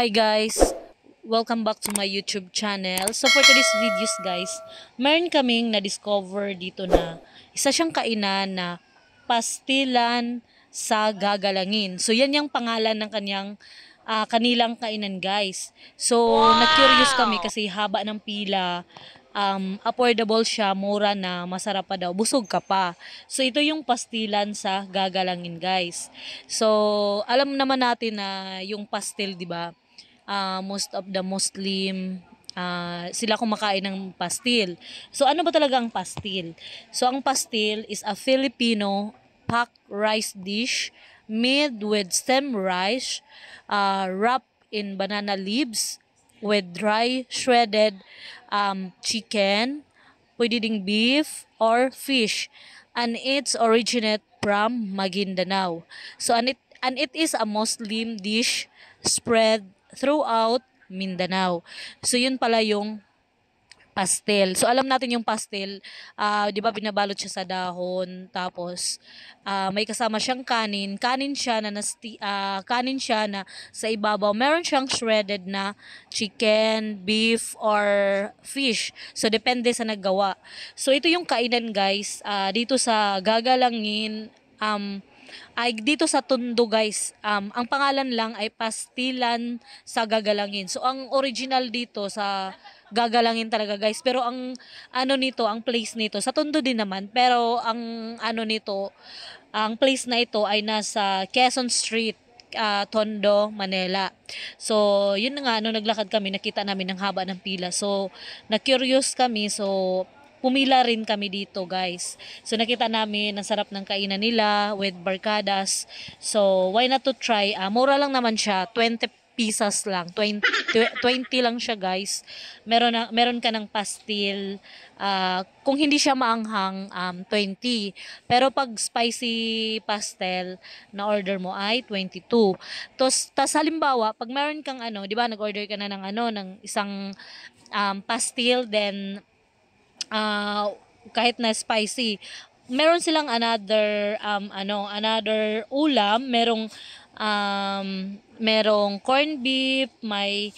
Hi guys! Welcome back to my YouTube channel. So for today's videos guys, meron kaming na-discover dito na isa siyang kainan na pastilan sa gagalangin. So yan yung pangalan ng kanilang kainan guys. So na-curious kami kasi haba ng pila, affordable siya, mura na, masarap pa daw, busog ka pa. So ito yung pastilan sa gagalangin guys. So alam naman natin na yung pastil, 'di ba? Most of the Muslim sila kumakain ng pastil. So ano ba talaga ang pastil? So ang pastil is a Filipino packed rice dish made with stem rice, wrapped in banana leaves with dry shredded chicken, pwede ding beef or fish, and it's originate from Maguindanao. So and it is a Muslim dish spread throughout Mindanao. So yun pala yung pastel. So alam natin yung pastel, 'di ba binabalot siya sa dahon, tapos may kasama siyang kanin. Kanin siya na sa ibabaw meron siyang shredded na chicken, beef or fish. So depende sa naggawa. So ito yung kainan guys, dito sa Gagalangin, ay dito sa Tondo guys. Ang pangalan lang ay Pastilan sa Gagalangin. So ang original dito sa Gagalangin talaga guys. Pero ang place nito sa Tondo din naman, pero ang place na ito ay nasa Quezon Street, Tondo, Manila. So, yun na nga, naglakad kami, nakita namin ang haba ng pila. So, na-curious kami. So, pumila rin kami dito, guys. So, nakita namin ang sarap ng kainan nila with barkadas. So, why not to try? Mura lang naman siya, 20 pieces lang, 20 lang siya, guys. Meron ka ng pastil. Kung hindi siya maanghang, 20. Pero pag spicy pastel na order mo ay 22. Tas halimbawa, pag meron kang 'di ba, nag-order ka na ng ng isang pastil, then kahit na spicy, meron silang another ulam, merong corned beef, may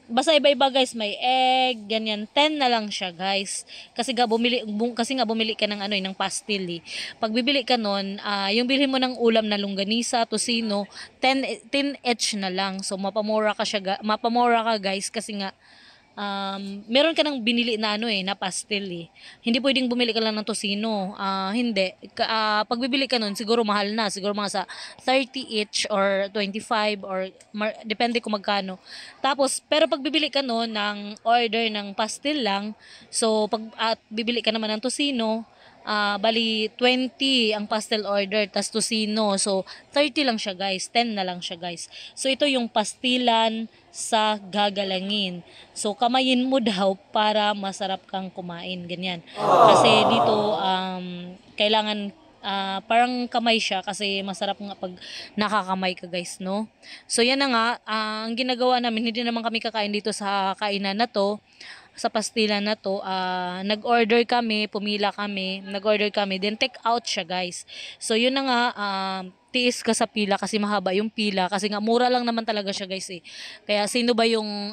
basta iba-iba guys, may egg, ganyan. 10 na lang siya guys. Kasi nga bumili ka ng ng pastil eh. Pag bibili ka nun, yung bilhin mo ng ulam na longganisa, tocino, 10 each na lang. So mapamura ka guys, kasi nga meron ka nang binili na na pastil eh. Hindi pwedeng bumili ka lang ng tocino. Hindi. Pag bibili ka nun, siguro mahal na. Siguro mga sa 30 each or 25 or depende kung magkano. Tapos, pero pag bibili ka nun ng order ng pastil lang, so at bibili ka naman ng tocino, bali 20 ang pastel order tas tocino. So 30 lang siya guys, 10 na lang siya guys. So ito yung pastilan sa Gagalangin. So kamayin mo daw para masarap kang kumain, ganyan. Kasi dito kailangan parang kamay siya kasi masarap nga pag nakakamay ka guys, no? So yan na nga, ang ginagawa namin, hindi naman kami kakain dito sa kainan na to, sa pastilan na to. Nag-order kami, nag-order kami, then take out siya guys. So yun na nga, tiis ka sa pila kasi mahaba yung pila, kasi nga mura lang naman talaga siya guys eh. Kaya sino ba yung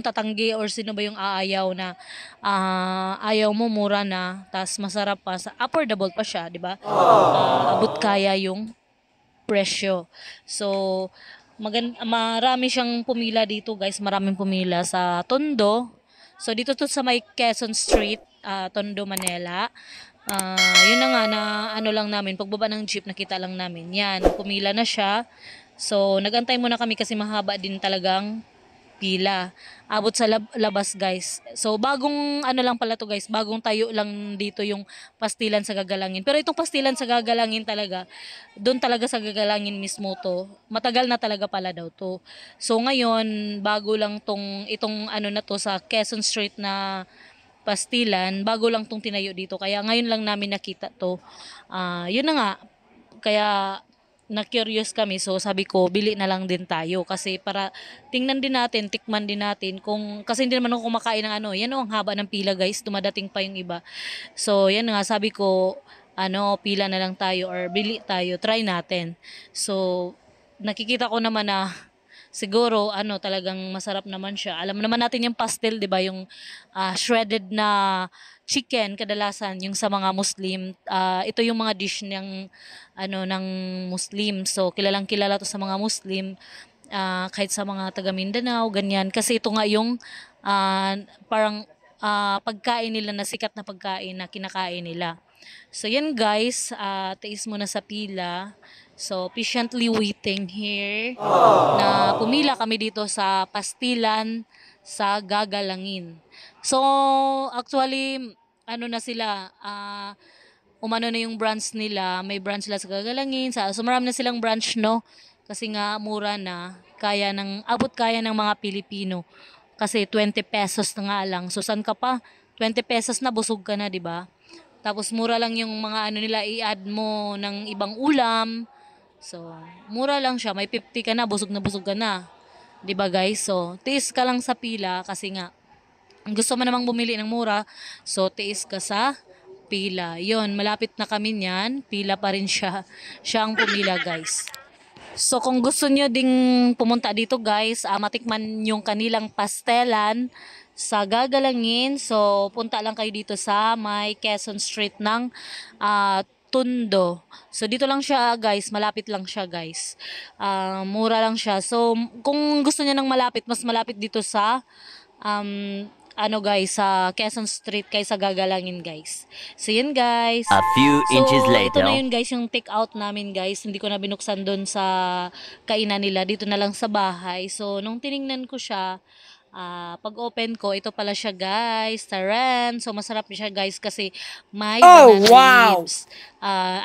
tatanggi or sino ba yung aayaw na ayaw mo, mura na, tas masarap pa, affordable pa siya, di ba? Abot kaya yung presyo. So, marami siyang pumila dito guys, maraming pumila sa Tondo. So dito to sa may Quezon Street, Tondo, Manila. Yun na nga, na lang namin, pagbaba ng jeep nakita lang namin. Yan, pumila na siya. So nagantay muna kami kasi mahaba din talagang pila. Abot sa labas guys. So bagong lang pala to guys, bagong tayo lang dito yung pastilan sa Gagalangin. Pero itong pastilan sa Gagalangin talaga, doon talaga sa Gagalangin mismo to. Matagal na talaga pala daw to. So ngayon, bago lang itong na to sa Quezon Street na pastilan, bago lang tong tinayo dito. Kaya ngayon lang namin nakita to. Yun na nga. Kaya na-curious kami, so sabi ko bili na lang din tayo kasi para tingnan din natin, tikman din natin, kasi hindi naman ako kumakain ng yan ang haba ng pila guys, dumadating pa yung iba. So yan nga, sabi ko pila na lang tayo or bili tayo, try natin. So nakikita ko naman na siguro talagang masarap naman siya. Alam naman natin yung pastel, 'di ba? Yung shredded na chicken kadalasan yung sa mga Muslim. Ito yung mga dish ng Muslim. So kilalang kilala to sa mga Muslim. Kahit sa mga taga Mindanao, ganyan. Kasi ito nga yung parang pagkain nila na sikat na pagkain na kinakain nila. So yan guys, tiis muna sa pila. So patiently waiting here na pumila kami dito sa pastilan sa Gagalangin. So actually na sila umano na yung branch nila, may branch sila sa Gagalangin, so marami na silang branch no kasi nga mura na, abot kaya ng mga Pilipino. Kasi 20 pesos na nga lang. So saan ka pa? 20 pesos na busog ka na, 'di ba? Tapos mura lang yung mga nila i-add mo ng ibang ulam. So, mura lang siya. May 50 ka na busog ka na. 'Di ba guys? So, tiis ka lang sa pila kasi nga gusto mo namang bumili ng mura. So, tiis ka sa pila. 'Yon, malapit na kami niyan. Pila pa rin siya. Siya ang pumila, guys. So, kung gusto niyo ding pumunta dito, guys, matikman yung kanilang pastelan sa Gagalangin. So, punta lang kayo dito sa may Quezon Street ng Tondo. So, dito lang siya guys. Malapit lang siya guys. Mura lang siya. So, kung gusto niya ng malapit, mas malapit dito sa guys, sa Quezon Street kaysa Gagalangin guys. So, yun guys. A few inches So, ito later. na yun guys, yung take out namin guys. Hindi ko na binuksan doon sa kainan nila. Dito na lang sa bahay. So, nung tiningnan ko siya, pag open ko, ito pala siya guys, taran. So masarap siya guys kasi may banana leaves.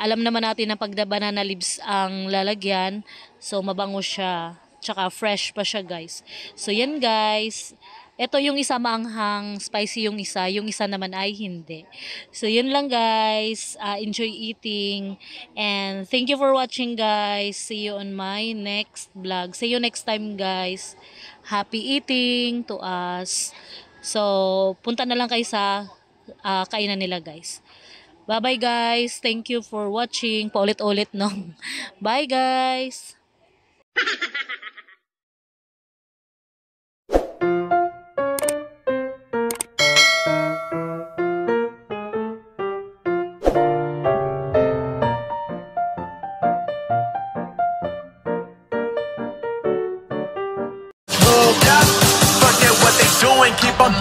Alam naman natin na pag banana leaves ang lalagyan, so mabango siya. Tsaka fresh pa siya guys. So yan guys. Ito yung isa maanghang, spicy yung isa naman ay hindi. So yun lang guys, enjoy eating and thank you for watching guys. See you on my next vlog. See you next time guys. Happy eating to us. So punta na lang kayo sa kainan nila guys. Bye bye guys. Thank you for watching. Paulit-ulit no. Bye guys. Forget what they doing, keep on